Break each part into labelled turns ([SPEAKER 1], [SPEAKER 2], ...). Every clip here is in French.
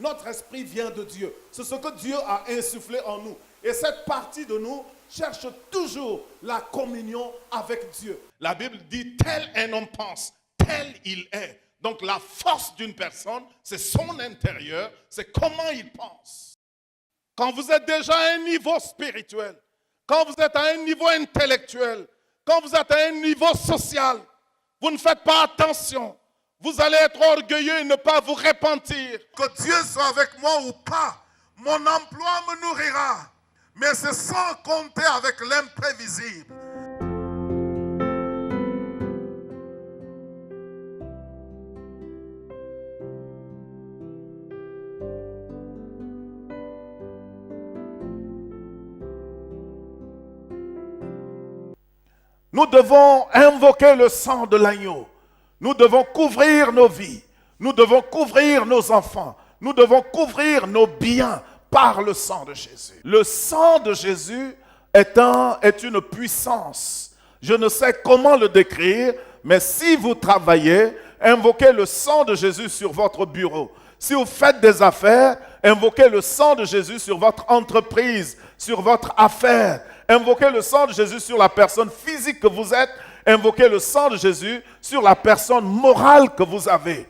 [SPEAKER 1] Notre esprit vient de Dieu. C'est ce que Dieu a insufflé en nous. Et cette partie de nous cherche toujours la communion avec Dieu.
[SPEAKER 2] La Bible dit, tel un homme pense, tel il est. Donc la force d'une personne, c'est son intérieur, c'est comment il pense. Quand vous êtes déjà à un niveau spirituel, quand vous êtes à un niveau intellectuel, quand vous êtes à un niveau social, vous ne faites pas attention. Vous allez être orgueilleux et ne pas vous repentir.
[SPEAKER 3] Que Dieu soit avec moi ou pas, mon emploi me nourrira. Mais c'est sans compter avec l'imprévisible.
[SPEAKER 1] Nous devons invoquer le sang de l'agneau. Nous devons couvrir nos vies. Nous devons couvrir nos enfants. Nous devons couvrir nos biens par le sang de Jésus. Le sang de Jésus est une puissance. Je ne sais comment le décrire, mais si vous travaillez, invoquez le sang de Jésus sur votre bureau. Si vous faites des affaires, invoquez le sang de Jésus sur votre entreprise, sur votre affaire. Invoquez le sang de Jésus sur la personne physique que vous êtes. Invoquez le sang de Jésus sur la personne morale que vous avez.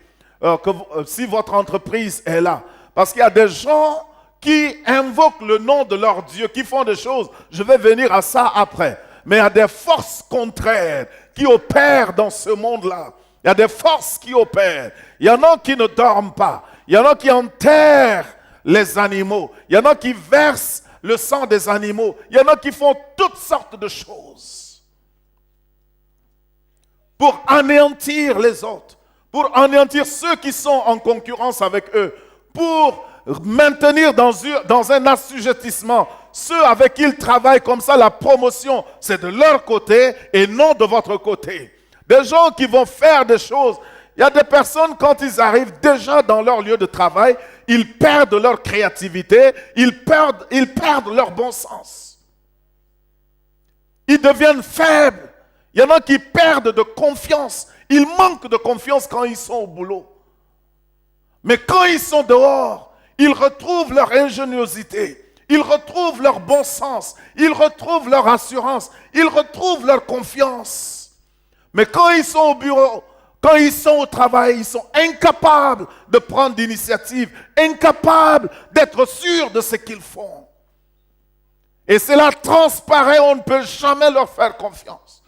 [SPEAKER 1] Si votre entreprise est là. Parce qu'il y a des gens qui invoquent le nom de leur Dieu, qui font des choses. Je vais venir à ça après. Mais il y a des forces contraires qui opèrent dans ce monde-là. Il y a des forces qui opèrent. Il y en a qui ne dorment pas. Il y en a qui enterrent les animaux. Il y en a qui versent le sang des animaux. Il y en a qui font toutes sortes de choses pour anéantir les autres, pour anéantir ceux qui sont en concurrence avec eux, pour maintenir dans un assujettissement ceux avec qui ils travaillent. Comme ça, la promotion, c'est de leur côté et non de votre côté. Des gens qui vont faire des choses. Il y a des personnes, quand ils arrivent déjà dans leur lieu de travail, ils perdent leur créativité, ils perdent leur bon sens. Ils deviennent faibles. Il y en a qui perdent de confiance. Ils manquent de confiance quand ils sont au boulot. Mais quand ils sont dehors, ils retrouvent leur ingéniosité, ils retrouvent leur bon sens, ils retrouvent leur assurance, ils retrouvent leur confiance. Mais quand ils sont au bureau, quand ils sont au travail, ils sont incapables de prendre d'initiative, incapables d'être sûrs de ce qu'ils font. Et cela transparaît, on ne peut jamais leur faire confiance.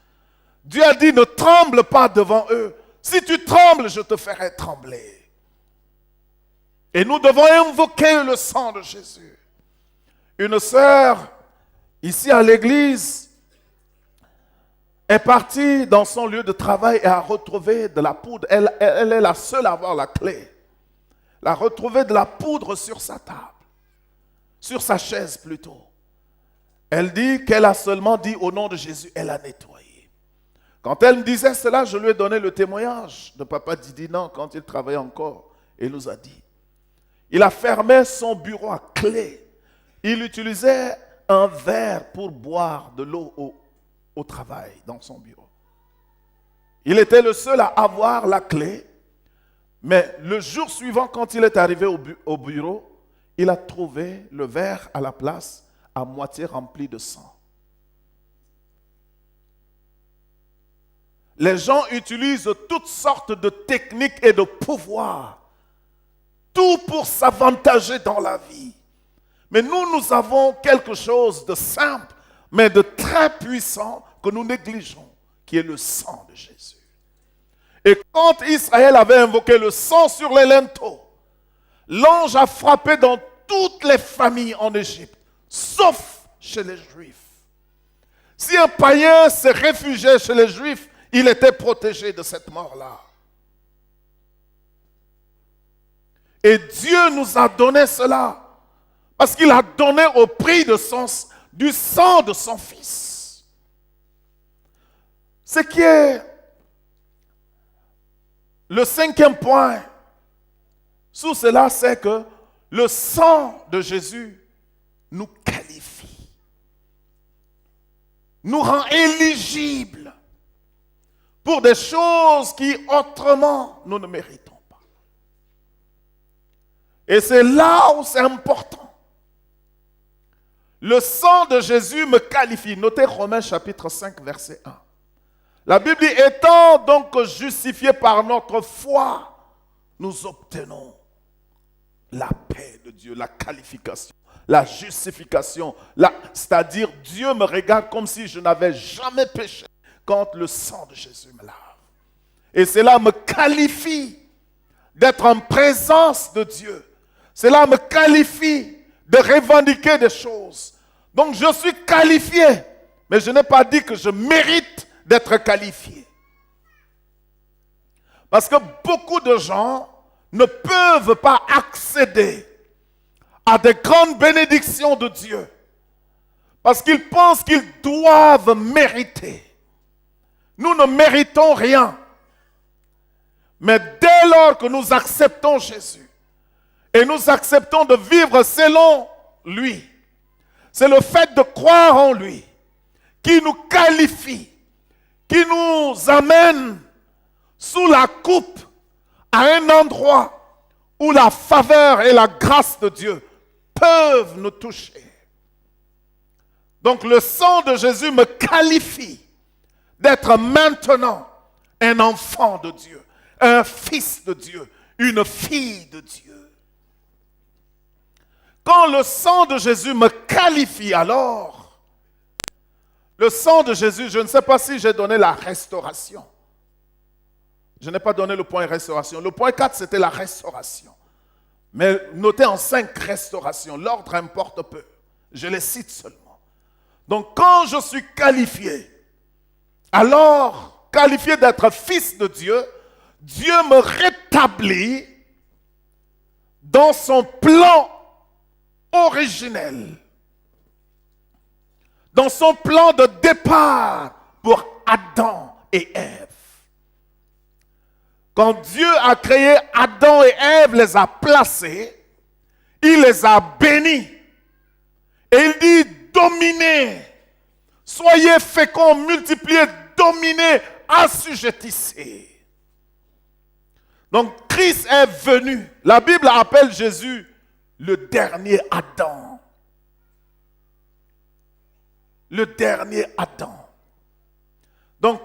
[SPEAKER 1] Dieu a dit, ne tremble pas devant eux. Si tu trembles, je te ferai trembler. Et nous devons invoquer le sang de Jésus. Une sœur, ici à l'église, est partie dans son lieu de travail et a retrouvé de la poudre. Elle est la seule à avoir la clé. Elle a retrouvé de la poudre sur sa table, sur sa chaise plutôt. Elle dit qu'elle a seulement dit au nom de Jésus, elle a nettoyé. Quand elle me disait cela, je lui ai donné le témoignage de Papa Didina quand il travaillait encore. Et il nous a dit, il a fermé son bureau à clé. Il utilisait un verre pour boire de l'eau au travail dans son bureau. Il était le seul à avoir la clé, mais le jour suivant, quand il est arrivé au bureau, il a trouvé le verre à la place à moitié rempli de sang. Les gens utilisent toutes sortes de techniques et de pouvoirs, tout pour s'avantager dans la vie. Mais nous avons quelque chose de simple, mais de très puissant que nous négligeons, qui est le sang de Jésus. Et quand Israël avait invoqué le sang sur les linteaux, l'ange a frappé dans toutes les familles en Égypte, sauf chez les Juifs. Si un païen se réfugiait chez les Juifs, il était protégé de cette mort-là. Et Dieu nous a donné cela, parce qu'il a donné au prix du sang de son Fils. Ce qui est le 5e point sous cela, c'est que le sang de Jésus nous qualifie, nous rend éligibles pour des choses qui autrement nous ne méritons pas. Et c'est là où c'est important. Le sang de Jésus me qualifie. Notez Romains chapitre 5, verset 1. La Bible dit, étant donc justifiés par notre foi, nous obtenons la paix de Dieu, la qualification, la justification. C'est-à-dire, Dieu me regarde comme si je n'avais jamais péché quand le sang de Jésus me lave. Et cela me qualifie d'être en présence de Dieu. Cela me qualifie de revendiquer des choses. Donc je suis qualifié, mais je n'ai pas dit que je mérite d'être qualifié. Parce que beaucoup de gens ne peuvent pas accéder à des grandes bénédictions de Dieu. Parce qu'ils pensent qu'ils doivent mériter. Nous ne méritons rien. Mais dès lors que nous acceptons Jésus et nous acceptons de vivre selon lui, c'est le fait de croire en lui qui nous qualifie, qui nous amène sous la coupe à un endroit où la faveur et la grâce de Dieu peuvent nous toucher. Donc le sang de Jésus me qualifie d'être maintenant un enfant de Dieu, un fils de Dieu, une fille de Dieu. Quand le sang de Jésus me qualifie, alors, le sang de Jésus, je ne sais pas si j'ai donné la restauration. Je n'ai pas donné le point restauration. Le point 4, c'était la restauration. Mais notez en 5 restaurations. L'ordre importe peu. Je les cite seulement. Donc, quand je suis qualifié, alors, qualifié d'être fils de Dieu, Dieu me rétablit dans son plan originel, dans son plan de départ pour Adam et Ève. Quand Dieu a créé Adam et Ève, les a placés, il les a bénis. Et il dit, dominez, soyez féconds, multipliez, dominez, assujettissez. Donc Christ est venu. La Bible appelle Jésus le dernier Adam. Le dernier Adam. Donc,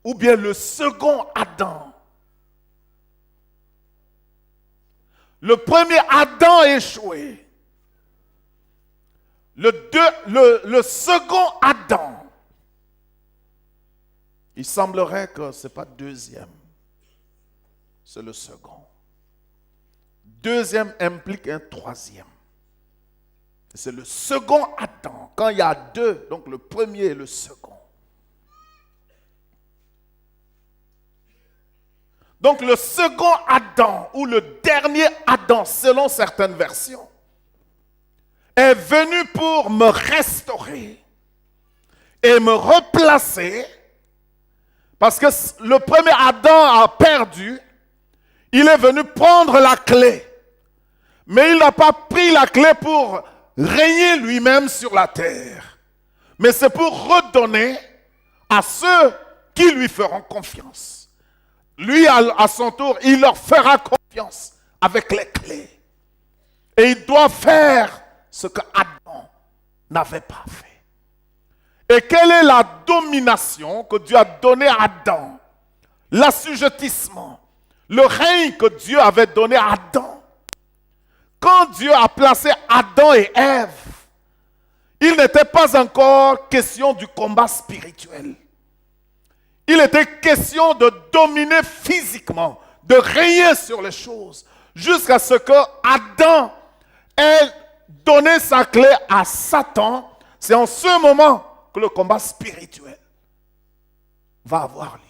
[SPEAKER 1] ou bien le second Adam. Le premier Adam échoué. Le second Adam. Il semblerait que ce n'est pas deuxième. C'est le second. Deuxième implique un troisième. C'est le second Adam. Quand il y a deux, donc le premier et le second. Donc le second Adam, ou le dernier Adam, selon certaines versions, est venu pour me restaurer et me replacer, parce que le premier Adam a perdu. Il est venu prendre la clé. Mais il n'a pas pris la clé pour régner lui-même sur la terre. Mais c'est pour redonner à ceux qui lui feront confiance. Lui, à son tour, il leur fera confiance avec les clés. Et il doit faire ce que Adam n'avait pas fait. Et quelle est la domination que Dieu a donnée à Adam? L'assujettissement. Le règne que Dieu avait donné à Adam. Quand Dieu a placé Adam et Ève, il n'était pas encore question du combat spirituel. Il était question de dominer physiquement, de régner sur les choses, jusqu'à ce que Adam ait donné sa clé à Satan. C'est en ce moment que le combat spirituel va avoir lieu.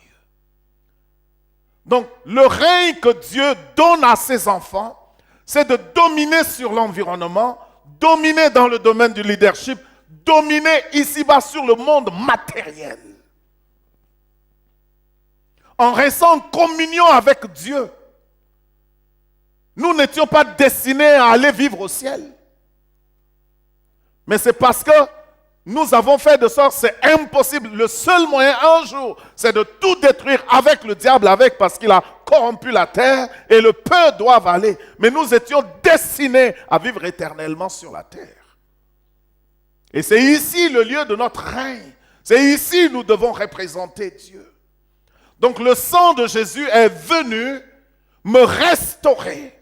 [SPEAKER 1] Donc, le règne que Dieu donne à ses enfants, c'est de dominer sur l'environnement, dominer dans le domaine du leadership, dominer ici-bas sur le monde matériel. En restant en communion avec Dieu, nous n'étions pas destinés à aller vivre au ciel. Mais c'est parce que nous avons fait de sorte, c'est impossible. Le seul moyen un jour, c'est de tout détruire avec le diable, parce qu'il a corrompu la terre et le peu doivent aller. Mais nous étions destinés à vivre éternellement sur la terre. Et c'est ici le lieu de notre règne. C'est ici que nous devons représenter Dieu. Donc le sang de Jésus est venu me restaurer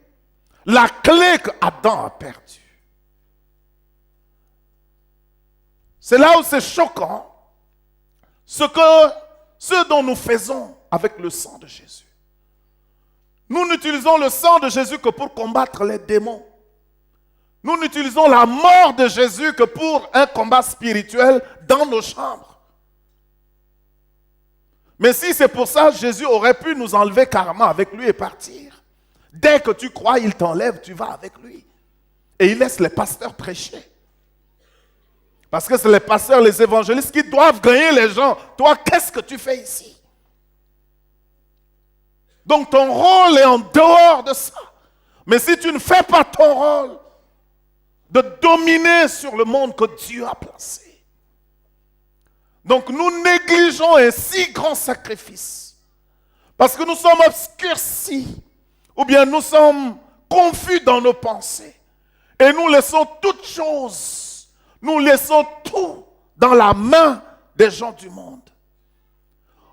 [SPEAKER 1] la clé que Adam a perdue. C'est là où c'est choquant ce dont nous faisons avec le sang de Jésus. Nous n'utilisons le sang de Jésus que pour combattre les démons. Nous n'utilisons la mort de Jésus que pour un combat spirituel dans nos chambres. Mais si c'est pour ça, Jésus aurait pu nous enlever carrément avec lui et partir. Dès que tu crois, il t'enlève, tu vas avec lui. Et il laisse les pasteurs prêcher. Parce que c'est les pasteurs, les évangélistes qui doivent gagner les gens. Toi, qu'est-ce que tu fais ici? Donc ton rôle est en dehors de ça. Mais si tu ne fais pas ton rôle de dominer sur le monde que Dieu a placé, donc nous négligeons un si grand sacrifice. Parce que nous sommes obscurcis. Ou bien nous sommes confus dans nos pensées. Et nous laissons toutes choses. Nous laissons tout dans la main des gens du monde.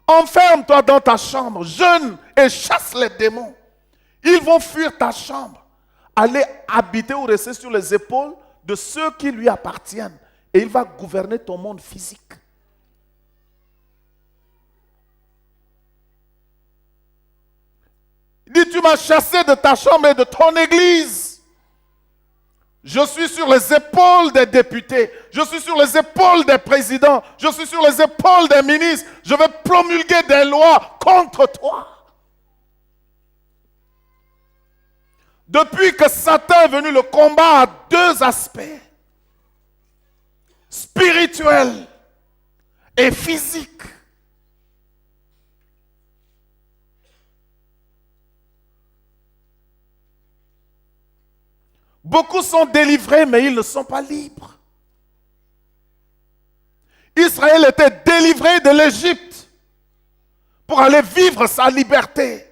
[SPEAKER 1] Enferme-toi dans ta chambre, jeûne et chasse les démons. Ils vont fuir ta chambre. Aller habiter ou rester sur les épaules de ceux qui lui appartiennent. Et il va gouverner ton monde physique. Il dit, tu m'as chassé de ta chambre et de ton église. Je suis sur les épaules des députés. Je suis sur les épaules des présidents. Je suis sur les épaules des ministres. Je vais promulguer des lois contre toi. Depuis que Satan est venu, le combat a deux aspects. Spirituel et physique. Beaucoup sont délivrés, mais ils ne sont pas libres. Israël était délivré de l'Égypte pour aller vivre sa liberté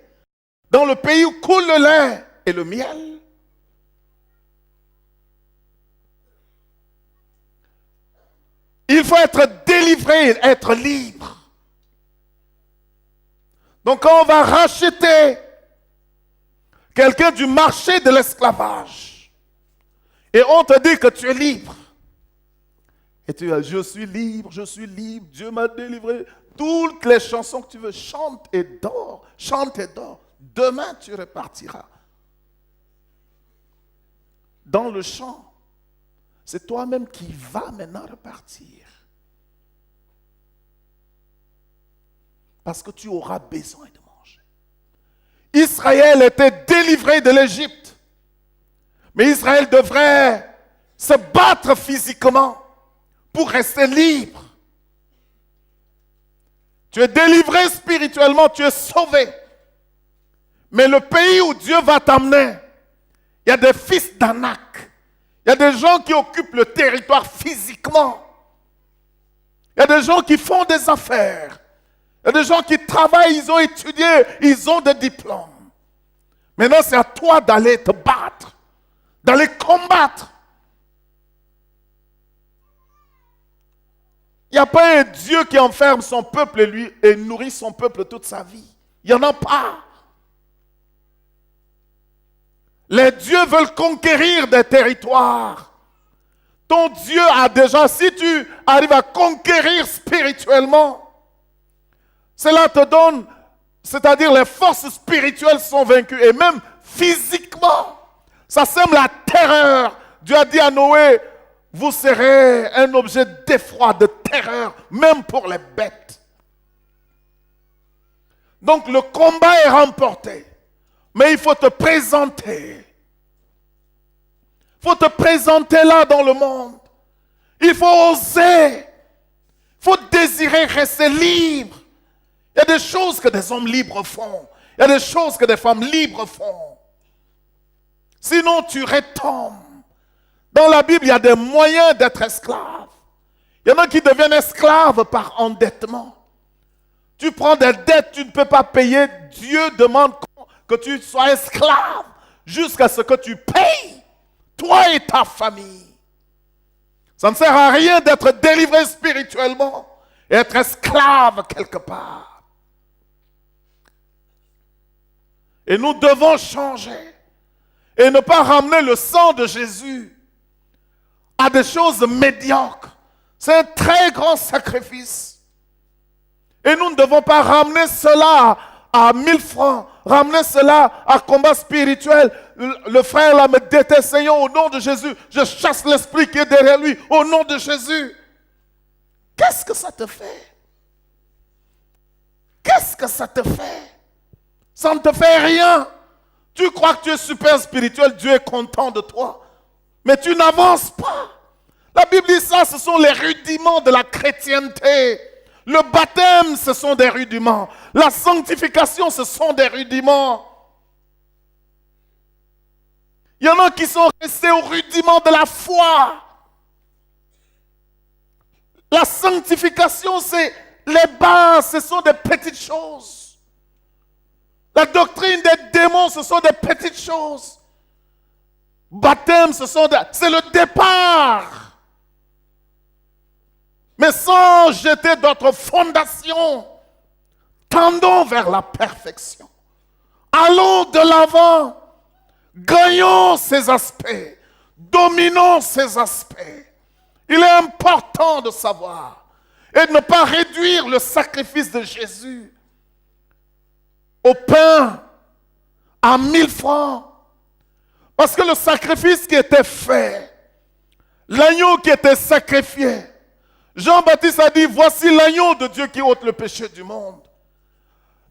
[SPEAKER 1] dans le pays où coule le lait et le miel. Il faut être délivré, être libre. Donc quand on va racheter quelqu'un du marché de l'esclavage, et on te dit que tu es libre. Et tu dis, je suis libre, Dieu m'a délivré. Toutes les chansons que tu veux, chante et dors, chante et dors. Demain, tu repartiras. Dans le chant, c'est toi-même qui vas maintenant repartir. Parce que tu auras besoin de manger. Israël était délivré de l'Égypte. Mais Israël devrait se battre physiquement pour rester libre. Tu es délivré spirituellement, tu es sauvé. Mais le pays où Dieu va t'amener, il y a des fils d'Anak. Il y a des gens qui occupent le territoire physiquement. Il y a des gens qui font des affaires. Il y a des gens qui travaillent, ils ont étudié, ils ont des diplômes. Maintenant, c'est à toi d'aller te battre. D'aller combattre. Il n'y a pas un Dieu qui enferme son peuple et nourrit son peuple toute sa vie. Il n'y en a pas. Les dieux veulent conquérir des territoires. Ton Dieu a déjà, si tu arrives à conquérir spirituellement, cela te donne, c'est-à-dire les forces spirituelles sont vaincues et même physiquement. Ça sème la terreur. Dieu a dit à Noé, vous serez un objet d'effroi, de terreur, même pour les bêtes. Donc le combat est remporté. Mais il faut te présenter. Il faut te présenter là dans le monde. Il faut oser. Il faut désirer rester libre. Il y a des choses que des hommes libres font. Il y a des choses que des femmes libres font. Sinon, tu retombes. Dans la Bible, il y a des moyens d'être esclave. Il y en a qui deviennent esclaves par endettement. Tu prends des dettes, tu ne peux pas payer. Dieu demande que tu sois esclave jusqu'à ce que tu payes, toi et ta famille. Ça ne sert à rien d'être délivré spirituellement et être esclave quelque part. Et nous devons changer et ne pas ramener le sang de Jésus à des choses médiocres. C'est un très grand sacrifice. Et nous ne devons pas ramener cela à 1000 francs, ramener cela à combat spirituel. Le frère là me déteste, Seigneur, au nom de Jésus, je chasse l'esprit qui est derrière lui, au nom de Jésus. Qu'est-ce que ça te fait? Qu'est-ce que ça te fait? Ça ne te fait rien. Tu crois que tu es super spirituel, Dieu est content de toi. Mais tu n'avances pas. La Bible dit ça, ce sont les rudiments de la chrétienté. Le baptême, ce sont des rudiments. La sanctification, ce sont des rudiments. Il y en a qui sont restés au rudiment de la foi. La sanctification, c'est les bases, ce sont des petites choses. La doctrine des démons, ce sont des petites choses. Baptême, c'est le départ. Mais sans jeter d'autres fondations, tendons vers la perfection. Allons de l'avant. Gagnons ces aspects. Dominons ces aspects. Il est important de savoir et de ne pas réduire le sacrifice de Jésus au pain à 1000 francs. Parce que le sacrifice qui était fait, l'agneau qui était sacrifié, Jean-Baptiste a dit, voici l'agneau de Dieu qui ôte le péché du monde.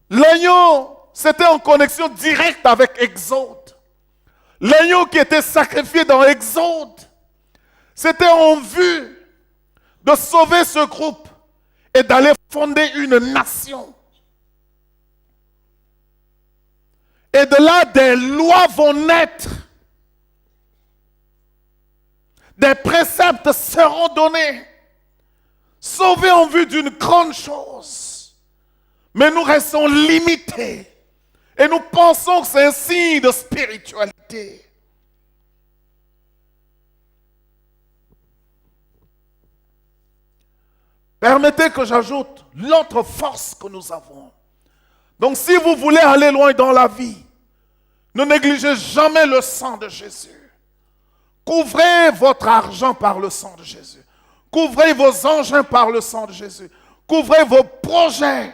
[SPEAKER 1] L'agneau, c'était en connexion directe avec Exode. L'agneau qui était sacrifié dans Exode, c'était en vue de sauver ce groupe et d'aller fonder une nation. Et de là, des lois vont naître. Des préceptes seront donnés. Sauvés en vue d'une grande chose. Mais nous restons limités. Et nous pensons que c'est un signe de spiritualité. Permettez que j'ajoute l'autre force que nous avons. Donc si vous voulez aller loin dans la vie, ne négligez jamais le sang de Jésus. Couvrez votre argent par le sang de Jésus. Couvrez vos engins par le sang de Jésus. Couvrez vos projets.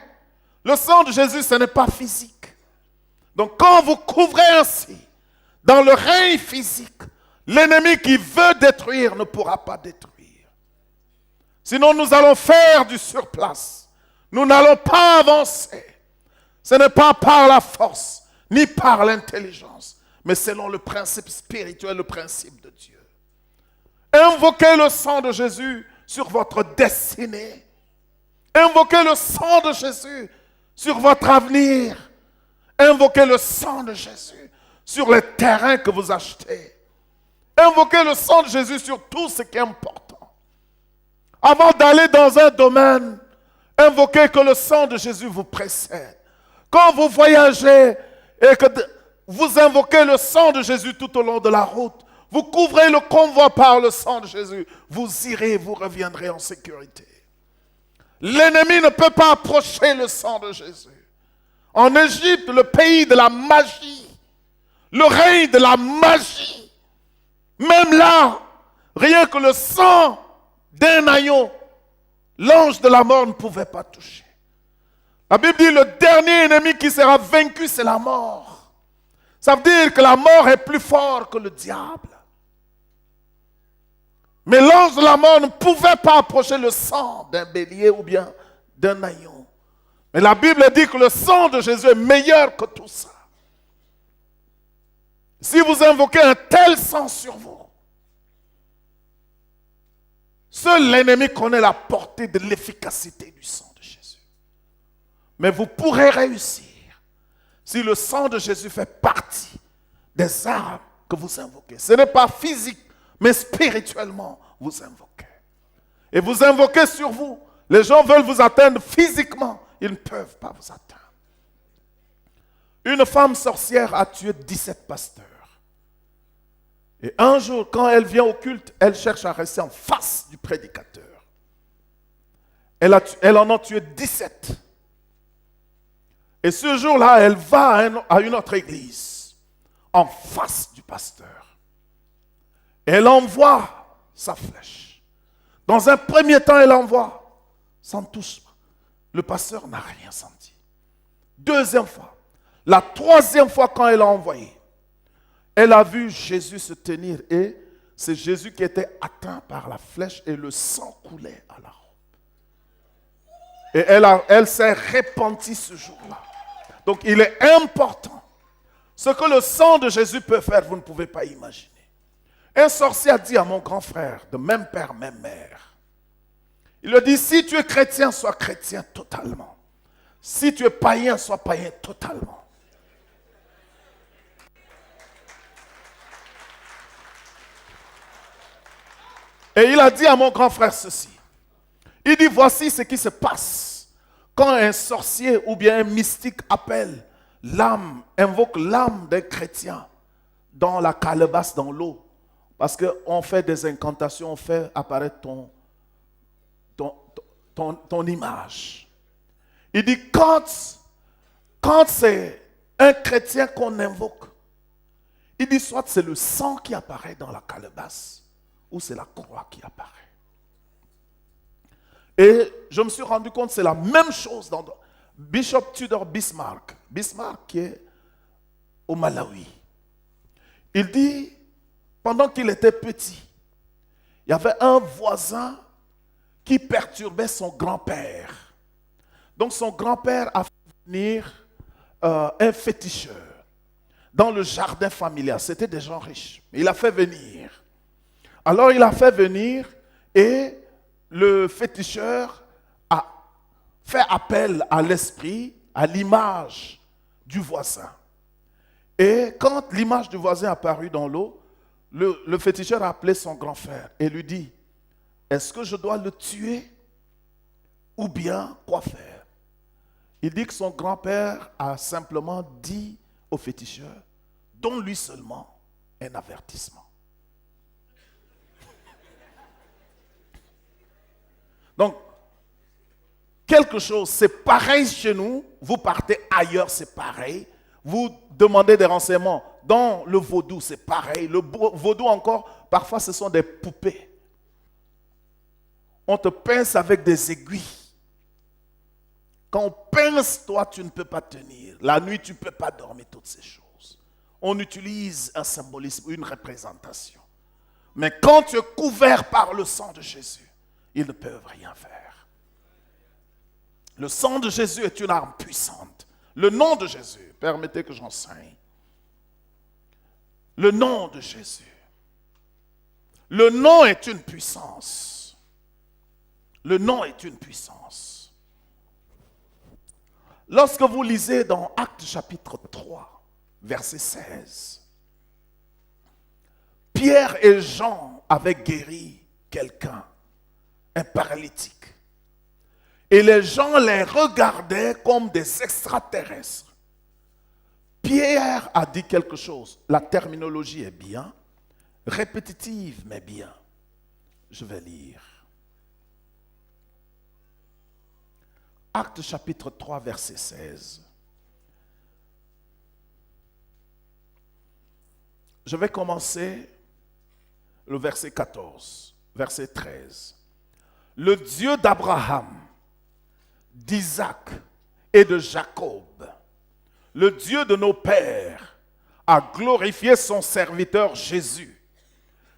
[SPEAKER 1] Le sang de Jésus, ce n'est pas physique. Donc quand vous couvrez ainsi, dans le règne physique, l'ennemi qui veut détruire ne pourra pas détruire. Sinon nous allons faire du surplace. Nous n'allons pas avancer. Ce n'est pas par la force, ni par l'intelligence, mais selon le principe spirituel, le principe de Dieu. Invoquez le sang de Jésus sur votre destinée. Invoquez le sang de Jésus sur votre avenir. Invoquez le sang de Jésus sur les terrains que vous achetez. Invoquez le sang de Jésus sur tout ce qui est important. Avant d'aller dans un domaine, invoquez que le sang de Jésus vous précède. Quand vous voyagez et que vous invoquez le sang de Jésus tout au long de la route, vous couvrez le convoi par le sang de Jésus. Vous irez, vous reviendrez en sécurité. L'ennemi ne peut pas approcher le sang de Jésus. En Égypte, le pays de la magie, le règne de la magie, même là, rien que le sang d'un agneau, l'ange de la mort ne pouvait pas toucher. La Bible dit le dernier ennemi qui sera vaincu, c'est la mort. Ça veut dire que la mort est plus fort que le diable. Mais l'ange de la mort ne pouvait pas approcher le sang d'un bélier ou bien d'un agneau. Mais la Bible dit que le sang de Jésus est meilleur que tout ça. Si vous invoquez un tel sang sur vous, seul l'ennemi connaît la portée de l'efficacité du sang de Jésus. Mais vous pourrez réussir si le sang de Jésus fait partie des armes que vous invoquez. Ce n'est pas physique, mais spirituellement, vous invoquez. Et vous invoquez sur vous. Les gens veulent vous atteindre physiquement. Ils ne peuvent pas vous atteindre. Une femme sorcière a tué 17 pasteurs. Et un jour, quand elle vient au culte, elle cherche à rester en face du prédicateur. Elle en a tué 17. Et ce jour-là, elle va à une autre église, en face du pasteur. Et elle envoie sa flèche. Dans un premier temps, elle envoie, sans touche. Le pasteur n'a rien senti. Deuxième fois. La troisième fois, quand elle a envoyé, elle a vu Jésus se tenir et c'est Jésus qui était atteint par la flèche et le sang coulait à la robe. Et elle s'est repentie ce jour-là. Donc il est important. Ce que le sang de Jésus peut faire, vous ne pouvez pas imaginer. Un sorcier a dit à mon grand frère, de même père, même mère, il lui dit, si tu es chrétien, sois chrétien totalement. Si tu es païen, sois païen totalement. Et il a dit à mon grand frère ceci. Il dit, voici ce qui se passe quand un sorcier ou bien un mystique appelle l'âme, invoque l'âme d'un chrétien dans la calebasse, dans l'eau. Parce qu'on fait des incantations, on fait apparaître ton image. Il dit, quand c'est un chrétien qu'on invoque, il dit, soit c'est le sang qui apparaît dans la calebasse, ou c'est la croix qui apparaît. Et je me suis rendu compte que c'est la même chose dans Bishop Tudor Bismarck qui est au Malawi. Il dit, pendant qu'il était petit, il y avait un voisin qui perturbait son grand-père. Donc son grand-père a fait venir un féticheur dans le jardin familial. C'était des gens riches. Il a fait venir. Alors il a fait venir et le féticheur a fait appel à l'esprit, à l'image du voisin. Et quand l'image du voisin est apparue dans l'eau, le féticheur a appelé son grand frère et lui dit, est-ce que je dois le tuer ou bien quoi faire? Il dit que son grand-père a simplement dit au féticheur, donne-lui seulement un avertissement. Donc, quelque chose, c'est pareil chez nous, vous partez ailleurs, c'est pareil. Vous demandez des renseignements. Dans le vaudou, c'est pareil. Le vaudou encore, parfois ce sont des poupées. On te pince avec des aiguilles. Quand on pince, toi, tu ne peux pas tenir. La nuit, tu ne peux pas dormir, toutes ces choses. On utilise un symbolisme, une représentation. Mais quand tu es couvert par le sang de Jésus, ils ne peuvent rien faire. Le sang de Jésus est une arme puissante. Le nom de Jésus, permettez que j'enseigne. Le nom de Jésus. Le nom est une puissance. Le nom est une puissance. Lorsque vous lisez dans Actes chapitre 3, verset 16, Pierre et Jean avaient guéri quelqu'un, un paralytique. Et les gens les regardaient comme des extraterrestres. Pierre a dit quelque chose. La terminologie est bien, répétitive mais bien. Je vais lire. Actes chapitre 3, verset 16. Je vais commencer le verset 14, verset 13. Le Dieu d'Abraham, d'Isaac et de Jacob, le Dieu de nos pères, a glorifié son serviteur Jésus,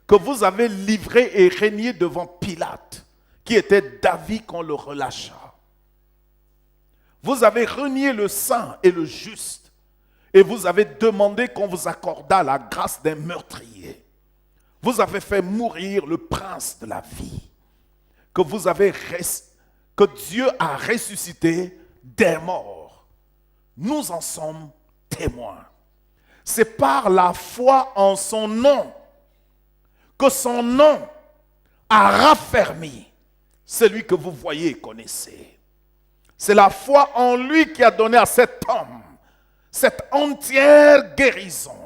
[SPEAKER 1] que vous avez livré et régné devant Pilate, qui était d'avis qu'on le relâcha. Vous avez renié le saint et le juste, et vous avez demandé qu'on vous accordât la grâce d'un meurtrier. Vous avez fait mourir le prince de la vie, que Dieu a ressuscité des morts. Nous en sommes témoins. C'est par la foi en son nom que son nom a raffermi celui que vous voyez et connaissez. C'est la foi en lui qui a donné à cet homme cette entière guérison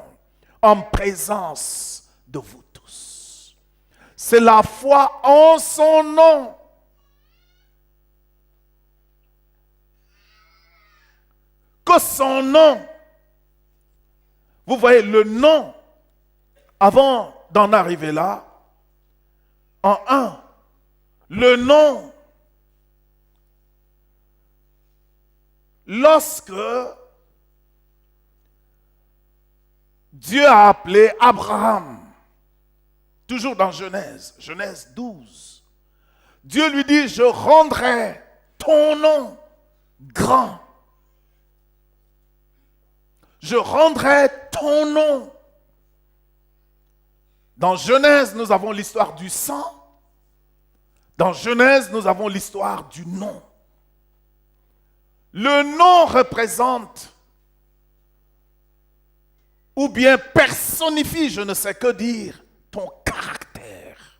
[SPEAKER 1] en présence de vous tous. C'est la foi en son nom. Que son nom, vous voyez le nom, avant d'en arriver là, en un, le nom, lorsque Dieu a appelé Abraham, toujours dans Genèse 12, Dieu lui dit, je rendrai ton nom grand. Je rendrai ton nom. Dans Genèse, nous avons l'histoire du sang. Dans Genèse, nous avons l'histoire du nom. Le nom représente ou bien personnifie, je ne sais que dire, ton caractère.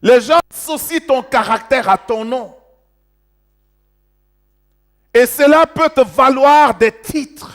[SPEAKER 1] Les gens associent ton caractère à ton nom. Et cela peut te valoir des titres.